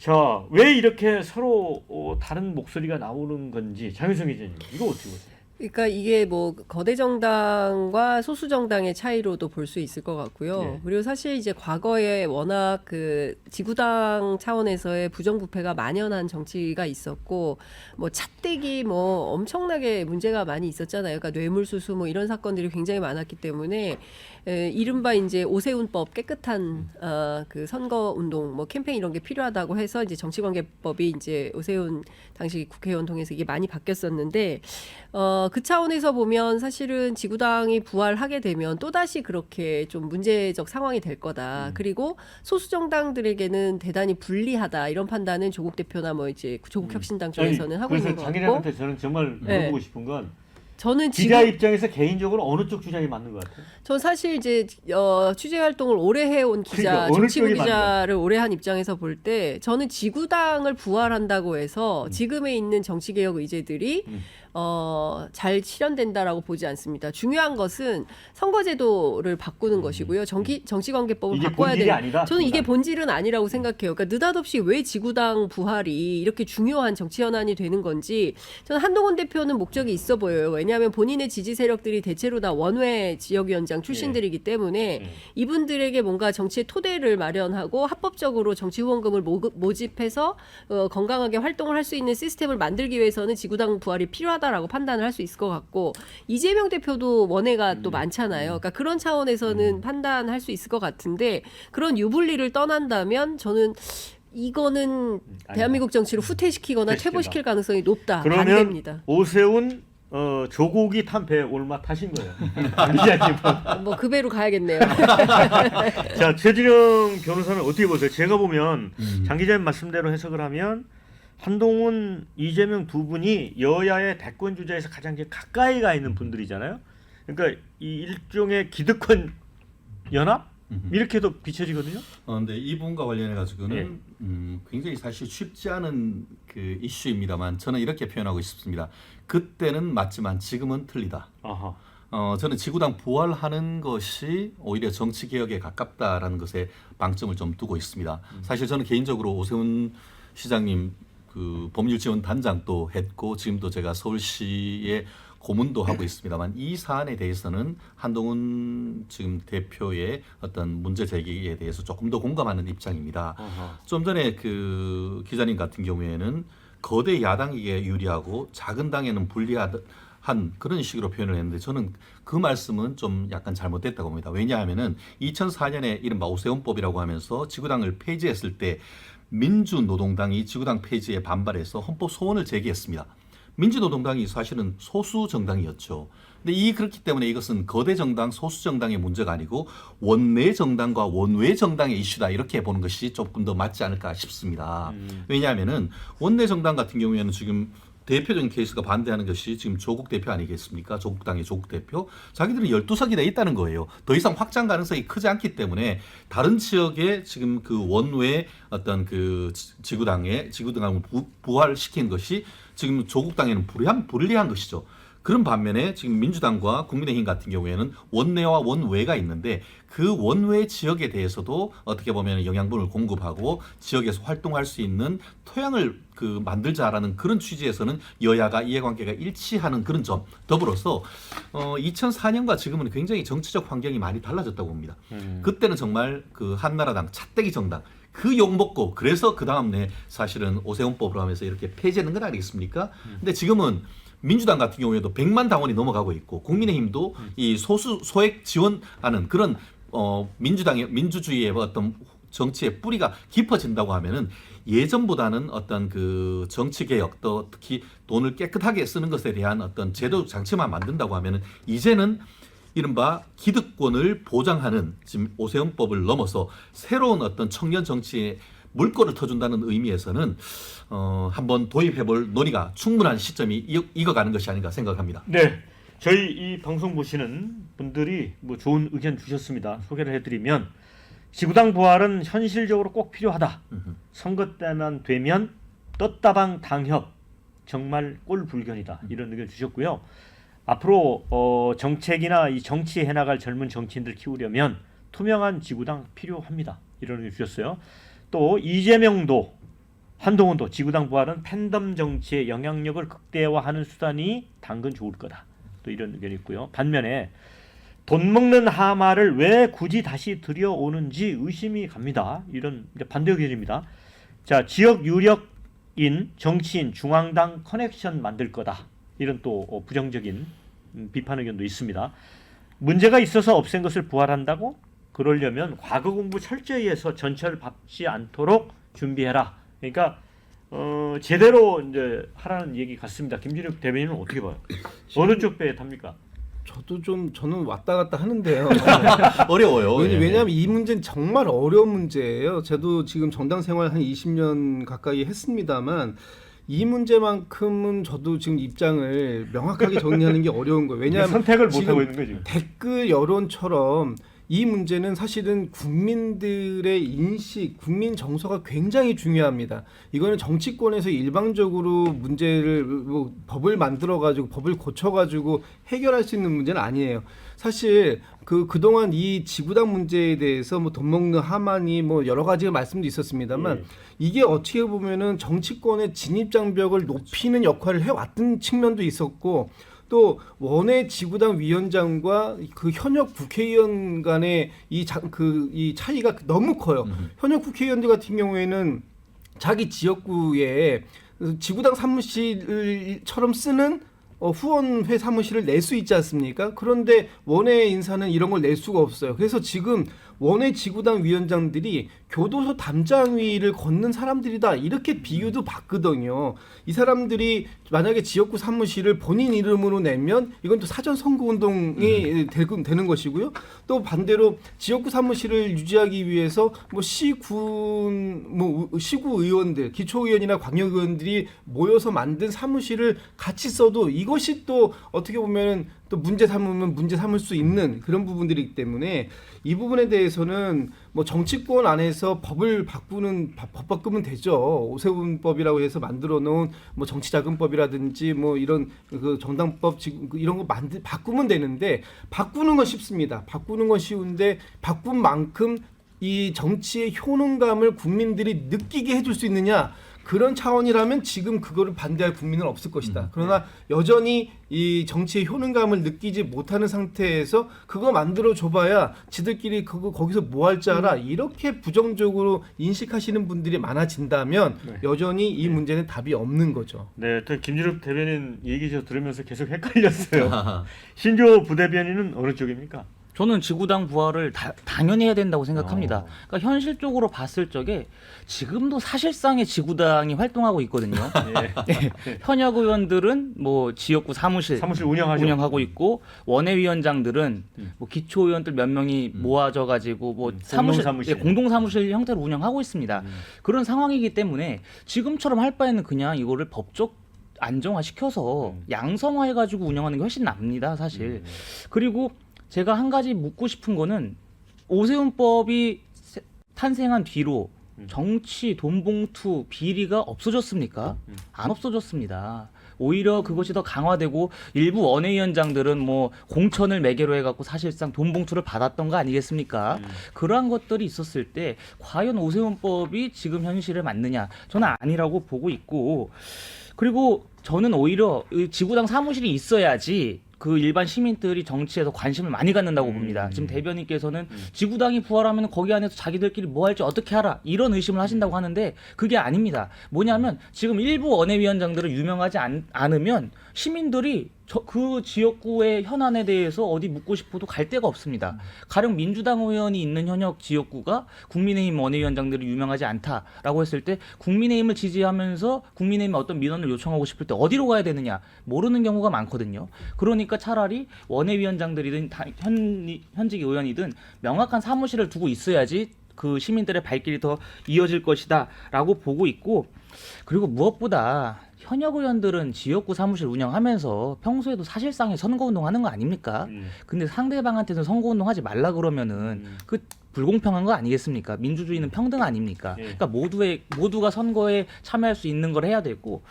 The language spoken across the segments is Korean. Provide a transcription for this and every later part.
자, 왜 이렇게 서로 다른 목소리가 나오는 건지 장윤성 기자님, 이거 어떻게 보세요? 그러니까 이게 뭐 거대 정당과 소수 정당의 차이로도 볼 수 있을 것 같고요. 예. 그리고 사실 이제 과거에 워낙 그 지구당 차원에서의 부정부패가 만연한 정치가 있었고, 뭐 찻대기 뭐 엄청나게 문제가 많이 있었잖아요. 그러니까 뇌물수수 뭐 이런 사건들이 굉장히 많았기 때문에 이른바 이제 오세훈법 깨끗한 그 선거 운동 뭐 캠페인 이런 게 필요하다고 해서 이제 정치관계법이 이제 오세훈 당시 국회의원 통해서 이게 많이 바뀌었었는데 그 차원에서 보면 사실은 지구당이 부활하게 되면 또다시 그렇게 좀 문제적 상황이 될 거다. 그리고 소수 정당들에게는 대단히 불리하다. 이런 판단은 조국 대표나 뭐 이제 조국 혁신당 쪽에서는 하고 있는 것 그래서 같고. 장기자한테 저는 정말 네. 물어보고 싶은 건 저는 기자 지금 입장에서 개인적으로 어느 쪽 주장이 맞는 것 같아요? 전 사실 이제 취재 활동을 오래 해온 기자, 그러니까 어느 정치부 쪽이 기자를 오래 한 입장에서 볼 때 저는 지구당을 부활한다고 해서 지금에 있는 정치개혁 의제들이 잘 실현된다라고 보지 않습니다. 중요한 것은 선거제도를 바꾸는 것이고요. 정치관계법을 이게 바꿔야 본질이 되는. 아니다? 저는 이게 본질은 아니라고 생각해요. 그러니까 느닷없이 왜 지구당 부활이 이렇게 중요한 정치 현안이 되는 건지 저는 한동훈 대표는 목적이 있어 보여요. 왜냐하면 본인의 지지 세력들이 대체로 다 원외 지역위원장 출신들이기 때문에 이분들에게 뭔가 정치의 토대를 마련하고 합법적으로 정치 후원금을 모집해서 건강하게 활동을 할 수 있는 시스템을 만들기 위해서는 지구당 부활이 필요하다라고 판단을 할 수 있을 것 같고, 이재명 대표도 원외가 또 많잖아요. 그러니까 그런 차원에서는 판단할 수 있을 것 같은데, 그런 유불리를 떠난다면 저는 이거는 대한민국 정치를 후퇴시키거나 퇴보시킬 가능성이 높다. 그러면 반대입니다. 오세훈 조국이 탄 배에 올마 타신 거예요. 기자님. 뭐 그 배로 가야겠네요. 자, 최진영 변호사는 어떻게 보세요? 제가 보면 장 기자님 말씀대로 해석을 하면 한동훈, 이재명 두 분이 여야의 대권 주자에서 가장 이제 가까이 가 있는 분들이잖아요. 그러니까 이 일종의 기득권 연합 이렇게도 비춰지거든요. 근데 이분과 관련해 가지고는 굉장히 사실 쉽지 않은 그 이슈입니다만 저는 이렇게 표현하고 싶습니다. 그때는 맞지만 지금은 틀리다. 아하. 저는 지구당 부활하는 것이 오히려 정치 개혁에 가깝다라는 것에 방점을 좀 두고 있습니다. 사실 저는 개인적으로 오세훈 시장님 그 법률 지원 단장도 했고 지금도 제가 서울시에 고문도 하고 있습니다만 이 사안에 대해서는 한동훈 지금 대표의 어떤 문제 제기에 대해서 조금 더 공감하는 입장입니다. 좀 전에 그 기자님 같은 경우에는 거대 야당에게 유리하고 작은 당에는 불리한 그런 식으로 표현을 했는데 저는 그 말씀은 좀 약간 잘못됐다고 봅니다. 왜냐하면은 2004년에 이른바 오세훈법이라고 하면서 지구당을 폐지했을 때 민주노동당이 지구당 폐지에 반발해서 헌법 소원을 제기했습니다. 민주노동당이 사실은 소수 정당이었죠. 근데 그렇기 때문에 이것은 거대 정당, 소수 정당의 문제가 아니고 원내 정당과 원외 정당의 이슈다 이렇게 보는 것이 조금 더 맞지 않을까 싶습니다. 왜냐하면은 원내 정당 같은 경우에는 지금 대표적인 케이스가 반대하는 것이 지금 조국 대표 아니겠습니까? 조국당의 조국 대표. 자기들은 12석이 돼 있다는 거예요. 더 이상 확장 가능성이 크지 않기 때문에 다른 지역에 지금 그 원외 어떤 그 지구당을 부활시킨 것이 지금 조국당에는 불리한 것이죠. 그런 반면에 지금 민주당과 국민의힘 같은 경우에는 원내와 원외가 있는데 그 원외 지역에 대해서도 어떻게 보면 영양분을 공급하고 지역에서 활동할 수 있는 토양을 만들자라는 그런 취지에서는 여야가 이해관계가 일치하는 그런 점 더불어서 2004년과 지금은 굉장히 정치적 환경이 많이 달라졌다고 봅니다. 그때는 정말 그 한나라당 찻대기 정당 그 욕 먹고 그래서 그 다음에 사실은 오세훈법으로 하면서 이렇게 폐지하는 건 아니겠습니까? 근데 지금은 민주당 같은 경우에도 100만 당원이 넘어가고 있고 국민의힘도 이 소액 지원하는 그런 민주주의의 어떤 정치의 뿌리가 깊어진다고 하면은 예전보다는 어떤 그 정치 개혁 또 특히 돈을 깨끗하게 쓰는 것에 대한 어떤 제도 장치만 만든다고 하면은 이제는 이른바 기득권을 보장하는 지금 오세훈법을 넘어서 새로운 어떤 청년 정치의 물꼬를 터준다는 의미에서는 한번 도입해볼 논의가 충분한 시점이 익어가는 것이 아닌가 생각합니다. 네, 저희 이 방송 보시는 분들이 뭐 좋은 의견 주셨습니다. 소개를 해드리면 지구당 부활은 현실적으로 꼭 필요하다. 선거 때만 되면 떴다방 당협 정말 꼴불견이다. 이런 의견 주셨고요. 앞으로 정책이나 이 정치 해나갈 젊은 정치인들 키우려면 투명한 지구당 필요합니다. 이런 의견 주셨어요. 또 이재명도 한동훈도 지구당 부활은 팬덤 정치의 영향력을 극대화하는 수단이 당근 좋을 거다. 또 이런 의견이 있고요. 반면에 돈 먹는 하마를 왜 굳이 다시 들여오는지 의심이 갑니다. 이런 이제 반대 의견입니다. 자, 지역 유력인 정치인 중앙당 커넥션 만들 거다. 이런 또 부정적인 비판 의견도 있습니다. 문제가 있어서 없앤 것을 부활한다고? 그러려면 과거 공부 철저히 해서 전철 밟지 않도록 준비해라. 그러니까 제대로 이제 하라는 얘기 같습니다. 김진욱 대변인은 어떻게 봐요? 어느 쪽 배에 탑니까? 저는 왔다 갔다 하는데요. 어려워요. 왜냐하면 이 문제는 정말 어려운 문제예요. 저도 지금 정당 생활 한 20년 가까이 했습니다만 이 문제만큼은 저도 지금 입장을 명확하게 정리하는 게 어려운 거예요. 왜냐하면 선택을 못 지금 하고 있는 거죠. 댓글 여론처럼 이 문제는 사실은 국민들의 인식, 국민 정서가 굉장히 중요합니다. 이거는 정치권에서 일방적으로 문제를 법을 만들어 가지고 법을 고쳐 가지고 해결할 수 있는 문제는 아니에요. 사실 그동안 이 지구당 문제에 대해서 뭐 돈 먹는 하마니 뭐 여러 가지가 말씀도 있었습니다만 이게 어떻게 보면은 정치권의 진입 장벽을 높이는 역할을 해왔던 측면도 있었고 또 원외 지구당 위원장과 그 현역 국회의원 간의 이 차이가 너무 커요. 현역 국회의원들 같은 경우에는 자기 지역구에 지구당 사무실처럼 쓰는 후원회 사무실을 낼 수 있지 않습니까? 그런데 원외 인사는 이런 걸 낼 수가 없어요. 그래서 지금 원외 지구당 위원장들이 교도소 담장위를 걷는 사람들이다 이렇게 비유도 받거든요. 이 사람들이 만약에 지역구 사무실을 본인 이름으로 내면 이건 또 사전 선거운동이 되는 것이고요. 또 반대로 지역구 사무실을 유지하기 위해서 뭐 시구 의원들, 기초의원이나 광역의원들이 모여서 만든 사무실을 같이 써도 이것이 또 어떻게 보면 또 문제 삼으면 문제 삼을 수 있는 그런 부분들이기 때문에 이 부분에 대해서는 뭐 정치권 안에서 법을 법 바꾸면 되죠. 오세훈법이라고 해서 만들어 놓은 뭐 정치자금법이라든지 뭐 이런 그 정당법 이런 거 바꾸면 되는데 바꾸는 건 쉽습니다. 바꾸는 건 쉬운데 바꾼 만큼 이 정치의 효능감을 국민들이 느끼게 해줄 수 있느냐? 그런 차원이라면 지금 그거를 반대할 국민은 없을 것이다. 그러나 여전히 이 정치의 효능감을 느끼지 못하는 상태에서 그거 만들어 줘봐야 지들끼리 거기서 뭐 할 줄 알아. 이렇게 부정적으로 인식하시는 분들이 많아진다면 여전히 이 문제는 답이 없는 거죠. 네, 또 김진욱 대변인 얘기 저 들으면서 계속 헷갈렸어요. 신조 부대변인은 어느 쪽입니까? 저는 지구당 부활을 당연히 해야 된다고 생각합니다. 그러니까 현실적으로 봤을 적에 지금도 사실상의 지구당이 활동하고 있거든요. 현역 의원들은 뭐 지역구 사무실 운영하고 있고 원외위원장들은 뭐 기초 의원들 몇 명이 모아져 가지고 뭐 공동 사무실 형태로 운영하고 있습니다. 그런 상황이기 때문에 지금처럼 할 바에는 그냥 이거를 법적 안정화시켜서 양성화해가지고 운영하는 게 훨씬 납니다, 사실. 그리고 제가 한 가지 묻고 싶은 거는 오세훈법이 탄생한 뒤로 정치, 돈봉투, 비리가 없어졌습니까? 안 없어졌습니다. 오히려 그것이 더 강화되고 일부 원외위원장들은 뭐 공천을 매개로 해갖고 사실상 돈봉투를 받았던 거 아니겠습니까? 그러한 것들이 있었을 때 과연 오세훈법이 지금 현실에 맞느냐? 저는 아니라고 보고 있고 그리고 저는 오히려 지구당 사무실이 있어야지 그 일반 시민들이 정치에서 관심을 많이 갖는다고 봅니다. 지금 대변인께서는 지구당이 부활하면 거기 안에서 자기들끼리 뭐 할지 어떻게 하라 이런 의심을 하신다고 하는데 그게 아닙니다. 뭐냐면 지금 일부 원외위원장들은 유명하지 않으면 시민들이 그 지역구의 현안에 대해서 어디 묻고 싶어도 갈 데가 없습니다. 가령 민주당 의원이 있는 현역 지역구가 국민의힘 원외위원장들이 유명하지 않다라고 했을 때 국민의힘을 지지하면서 국민의힘에 어떤 민원을 요청하고 싶을 때 어디로 가야 되느냐 모르는 경우가 많거든요. 그러니까 차라리 원외위원장들이든 현직 의원이든 명확한 사무실을 두고 있어야지 그 시민들의 발길이 더 이어질 것이다라고 보고 있고 그리고 무엇보다 현역 의원들은 지역구 사무실 운영하면서 평소에도 사실상의 선거운동 하는 거 아닙니까? 근데 상대방한테는 선거운동 하지 말라 그러면은 그 불공평한 거 아니겠습니까? 민주주의는 평등 아닙니까? 그러니까 모두가 선거에 참여할 수 있는 걸 해야 되고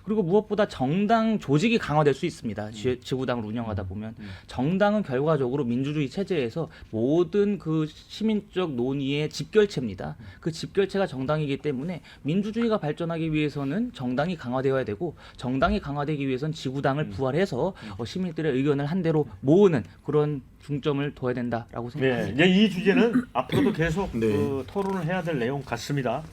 그리고 무엇보다 정당 조직이 강화될 수 있습니다. 지구당을 운영하다 보면 정당은 결과적으로 민주주의 체제에서 모든 그 시민적 논의의 집결체입니다. 그 집결체가 정당이기 때문에 민주주의가 발전하고 발전하기 위해서는 정당이 강화되어야 되고 정당이 강화되기 위해서는 지구당을 부활해서 시민들의 의견을 한 대로 모으는 그런 중점을 둬야 된다라고 생각합니다. 네, 이제 이 주제는 앞으로도 계속 네. 토론을 해야 될 내용 같습니다.